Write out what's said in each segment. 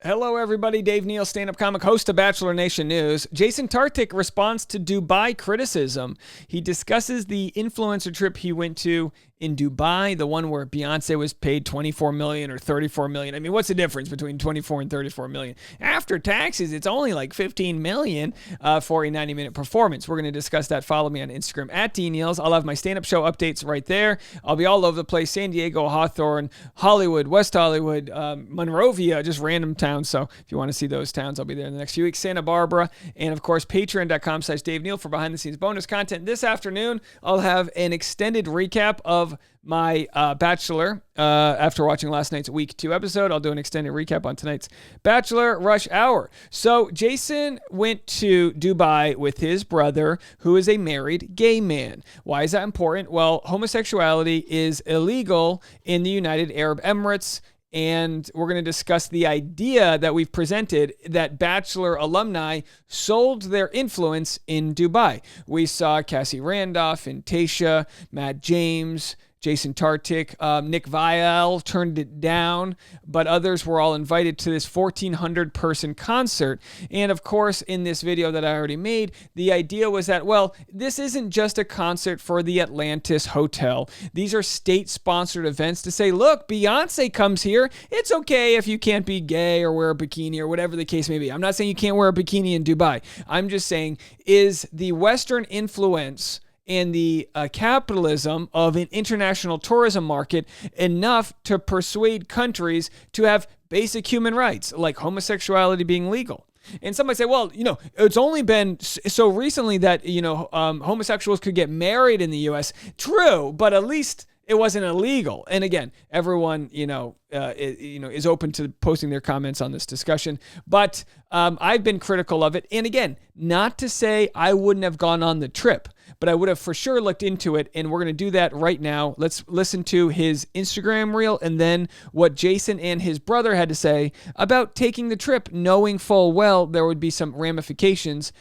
Hello, everybody. Dave Neal, stand-up comic, host of Bachelor Nation News. Jason Tartick responds to Dubai criticism. He discusses the influencer trip he went to in Dubai, the one where Beyonce was paid $24 million or $34 million. I mean, what's the difference between $24 and $34 million? After taxes, it's only like $15 million for a 90-minute performance. We're going to discuss that. Follow me on Instagram at DNeals. I'll have my stand-up show updates right there. I'll be all over the place: San Diego, Hawthorne, Hollywood, West Hollywood, Monrovia, just random towns. So if you want to see those towns, I'll be there in the next few weeks. Santa Barbara, and of course, patreon.com/Dave Neal for behind-the-scenes bonus content. This afternoon, I'll have an extended recap of my Bachelor. After watching last night's week 2 episode, I'll do an extended recap on tonight's Bachelor Rush Hour. So Jason went to Dubai with his brother, who is a married gay man. Why is that important? Well, homosexuality is illegal in the United Arab Emirates. And we're going to discuss the idea that we've presented that Bachelor alumni sold their influence in Dubai. We saw Cassie Randolph and Tayshia, Matt James, Jason Tartick, Nick Viall turned it down, but others were all invited to this 1,400-person concert. And of course, in this video that I already made, the idea was that, well, this isn't just a concert for the Atlantis Hotel. These are state-sponsored events to say, look, Beyonce comes here. It's okay if you can't be gay or wear a bikini or whatever the case may be. I'm not saying you can't wear a bikini in Dubai. I'm just saying, is the Western influence and the capitalism of an international tourism market enough to persuade countries to have basic human rights, like homosexuality being legal? And somebody say, well, it's only been so recently that, homosexuals could get married in the U.S. True, but at least it wasn't illegal. And again, everyone, is open to posting their comments on this discussion. But I've been critical of it. And again, not to say I wouldn't have gone on the trip, but I would have for sure looked into it. And we're going to do that right now. Let's listen to his Instagram reel and then what Jason and his brother had to say about taking the trip, knowing full well there would be some ramifications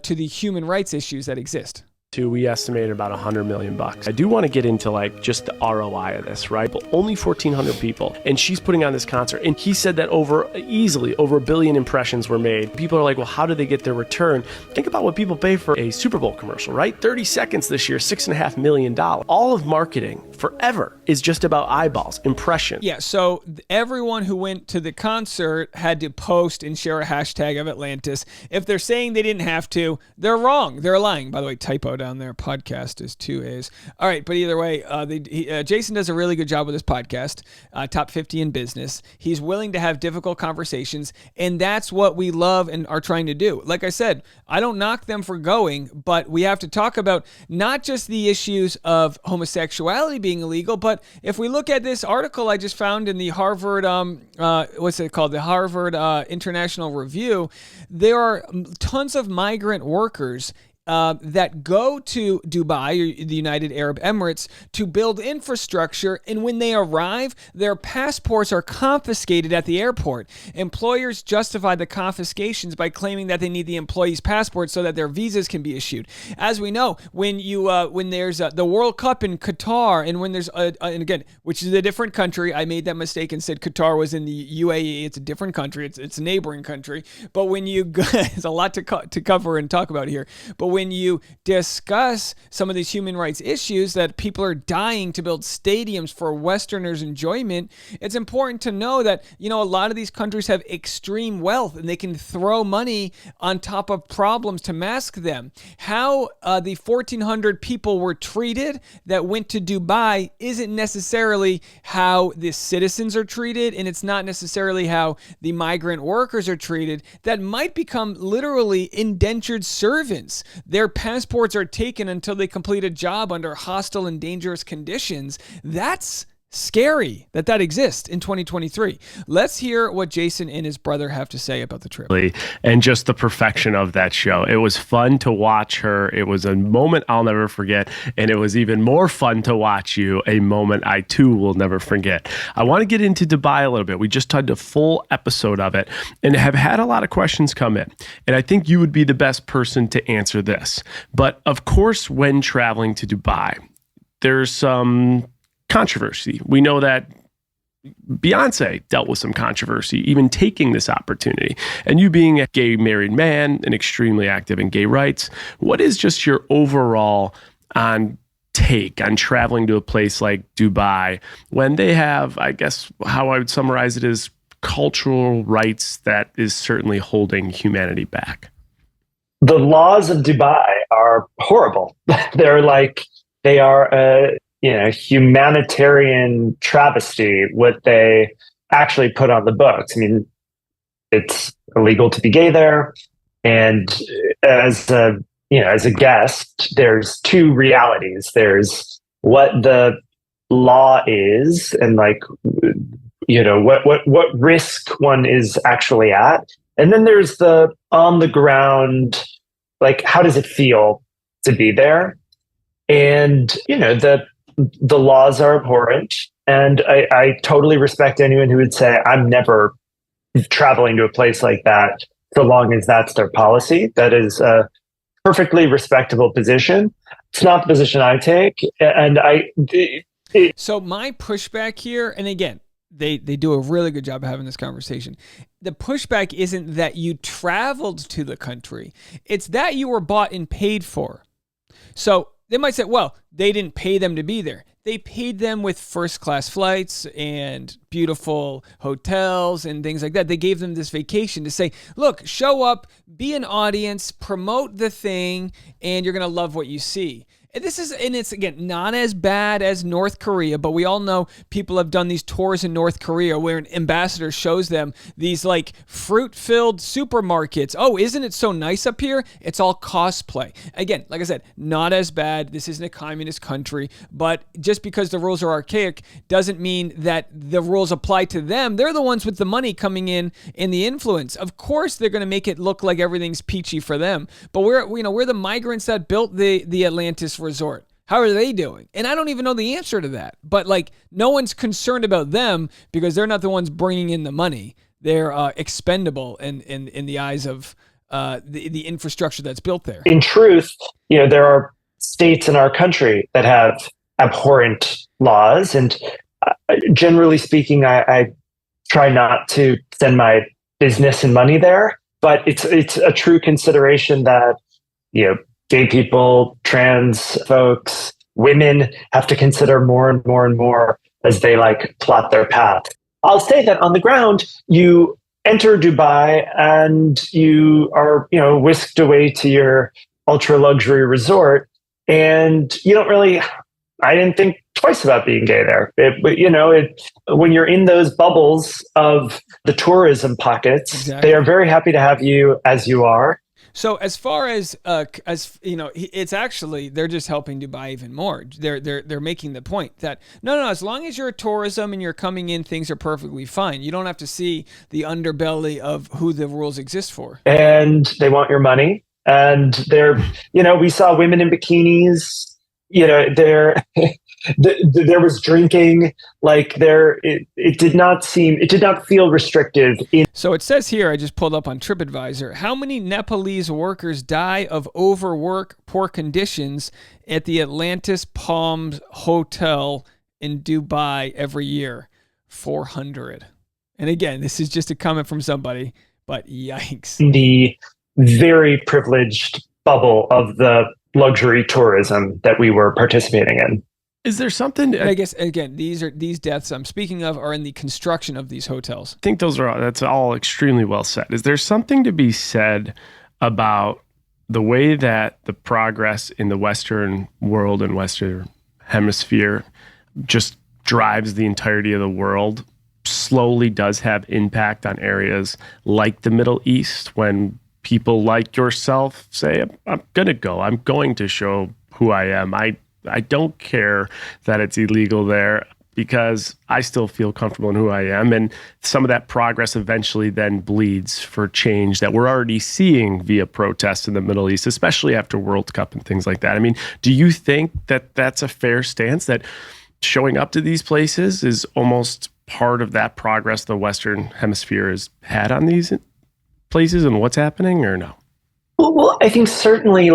to the human rights issues that exist. We estimated about $100 million. I do want to get into just the ROI of this, right? But only 1,400 people, and she's putting on this concert. And he said that easily over 1 billion impressions were made. People are like, well, how do they get their return? Think about what people pay for a Super Bowl commercial, right? 30 seconds this year, $6.5 million. All of marketing forever is just about eyeballs, impressions. Yeah, so everyone who went to the concert had to post and share a hashtag of Atlantis. If they're saying they didn't have to, they're wrong. They're lying. By the way, typo down there. Podcast is 2 A's. All right, but either way, Jason does a really good job with this podcast, top 50 in business. He's willing to have difficult conversations, and that's what we love and are trying to do. Like I said, I don't knock them for going, but we have to talk about not just the issues of homosexuality being illegal, but if we look at this article I just found in the Harvard, the Harvard International Review, there are tons of migrant workers that go to Dubai or the United Arab Emirates to build infrastructure, and when they arrive, their passports are confiscated at the airport. Employers justify the confiscations by claiming that they need the employee's passport so that their visas can be issued. As we know, when there's the World Cup in Qatar, and when there's and again, which is a different country, I made that mistake and said Qatar was in the UAE. It's a different country. It's a neighboring country. But when you there's a lot to cover and talk about here. But when you discuss some of these human rights issues that people are dying to build stadiums for Westerners' enjoyment, it's important to know that, a lot of these countries have extreme wealth and they can throw money on top of problems to mask them. How the 1,400 people were treated that went to Dubai isn't necessarily how the citizens are treated, and it's not necessarily how the migrant workers are treated that might become literally indentured servants. Their passports are taken until they complete a job under hostile and dangerous conditions. That's scary that exists in 2023. Let's hear what Jason and his brother have to say about the trip. And just the perfection of that show. It was fun to watch her. It was a moment I'll never forget. And it was even more fun to watch you, a moment I too will never forget. I want to get into Dubai a little bit. We just did a full episode of it and have had a lot of questions come in. And I think you would be the best person to answer this. But of course, when traveling to Dubai, there's some controversy. We know that Beyonce dealt with some controversy, even taking this opportunity. And you being a gay married man and extremely active in gay rights, what is just your overall take on traveling to a place like Dubai when they have, I guess, how I would summarize it is cultural rights that is certainly holding humanity back? The laws of Dubai are horrible. They are a humanitarian travesty, what they actually put on the books. I mean, it's illegal to be gay there. And as a guest, there's two realities. There's what the law is and what risk one is actually at. And then there's the on the ground, how does it feel to be there? And, the laws are abhorrent. And I totally respect anyone who would say, I'm never traveling to a place like that, so long as that's their policy. That is a perfectly respectable position. It's not the position I take. And So my pushback here, and again, they do a really good job of having this conversation. The pushback isn't that you traveled to the country. It's that you were bought and paid for. So they might say, well, they didn't pay them to be there. They paid them with first-class flights and beautiful hotels and things like that. They gave them this vacation to say, look, show up, be an audience, promote the thing, and you're going to love what you see. And it's again, not as bad as North Korea, but we all know people have done these tours in North Korea where an ambassador shows them these fruit-filled supermarkets. Oh, isn't it so nice up here? It's all cosplay. Again, like I said, not as bad. This isn't a communist country, but just because the rules are archaic doesn't mean that the rules apply to them. They're the ones with the money coming in and the influence. Of course, they're going to make it look like everything's peachy for them, but we're the migrants that built the Atlantis resort. How are they doing? And I don't even know the answer to that. But no one's concerned about them because they're not the ones bringing in the money. They're expendable in the eyes of the infrastructure that's built there. In truth, there are states in our country that have abhorrent laws, and generally speaking, I try not to send my business and money there. But it's a true consideration that gay people, trans folks, women have to consider more and more and more as they plot their path. I'll say that on the ground, you enter Dubai and you are, whisked away to your ultra luxury resort, and you don't really. I didn't think twice about being gay there. When you're in those bubbles of the tourism pockets, exactly. They are very happy to have you as you are. So as far as it's actually, they're just helping Dubai even more. They're making the point that no, as long as you're a tourism and you're coming in, things are perfectly fine. You don't have to see the underbelly of who the rules exist for. And they want your money. And they're, we saw women in bikinis. There was drinking. It did not feel restrictive. So it says here, I just pulled up on TripAdvisor, how many Nepalese workers die of overwork, poor conditions at the Atlantis Palms Hotel in Dubai every year? 400. And again, this is just a comment from somebody, but yikes. The very privileged bubble of the luxury tourism that we were participating in. Is there something? I guess again, these deaths I'm speaking of are in the construction of these hotels. I think that's all extremely well said. Is there something to be said about the way that the progress in the Western world and Western hemisphere just drives the entirety of the world, slowly does have impact on areas like the Middle East when people like yourself say, I'm going to show who I am. I don't care that it's illegal there because I still feel comfortable in who I am. And some of that progress eventually then bleeds for change that we're already seeing via protests in the Middle East, especially after World Cup and things like that. I mean, do you think that that's a fair stance, that showing up to these places is almost part of that progress the Western Hemisphere has had on these places and what's happening, or no? Well, I think certainly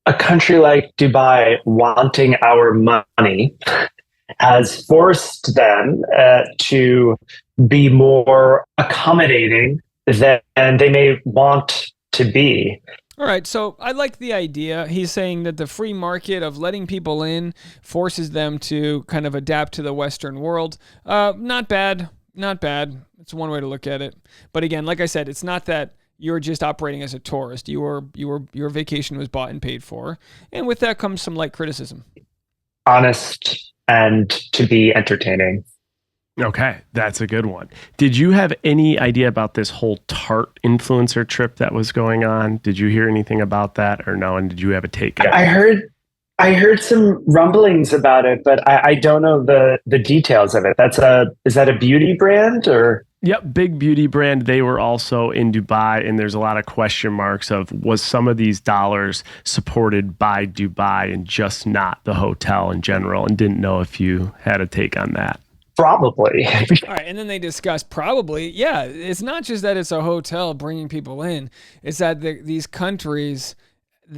a country like Dubai wanting our money has forced them to be more accommodating than they may want to be. All right, so I like the idea. He's saying that the free market of letting people in forces them to kind of adapt to the Western world. Not bad, not bad. It's one way to look at it. But again, like I said, it's not that you're just operating as a tourist. Your vacation was bought and paid for, and with that comes some light criticism. Honest and to be entertaining. Okay, that's a good one. Did you have any idea about this whole Tarte influencer trip that was going on? Did you hear anything about that or no? And did you have a take? I heard some rumblings about it, but I don't know the details of it. Is that a beauty brand or? Yep, big beauty brand. They were also in Dubai, and there's a lot of question marks of was some of these dollars supported by Dubai and just not the hotel in general, and didn't know if you had a take on that. Probably. All right, and then they discuss probably, yeah, it's not just that it's a hotel bringing people in, it's that these countries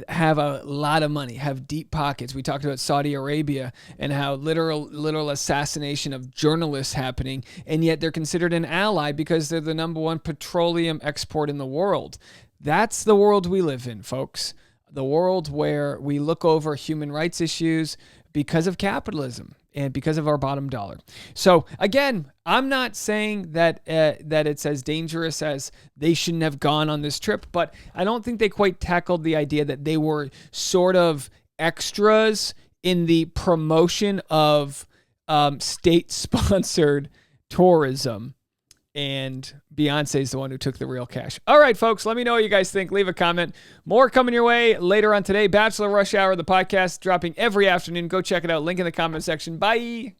have a lot of money, have deep pockets. We talked about Saudi Arabia and how literal assassination of journalists happening, and yet they're considered an ally because they're the number one petroleum export in the world. That's the world we live in, folks. The world where we look over human rights issues because of capitalism and because of our bottom dollar. So again, I'm not saying that it's as dangerous as they shouldn't have gone on this trip, but I don't think they quite tackled the idea that they were sort of extras in the promotion of state-sponsored tourism. And Beyonce's the one who took the real cash. All right, folks, let me know what you guys think. Leave a comment. More coming your way later on today. Bachelor Rush Hour, the podcast, dropping every afternoon. Go check it out. Link in the comment section. Bye.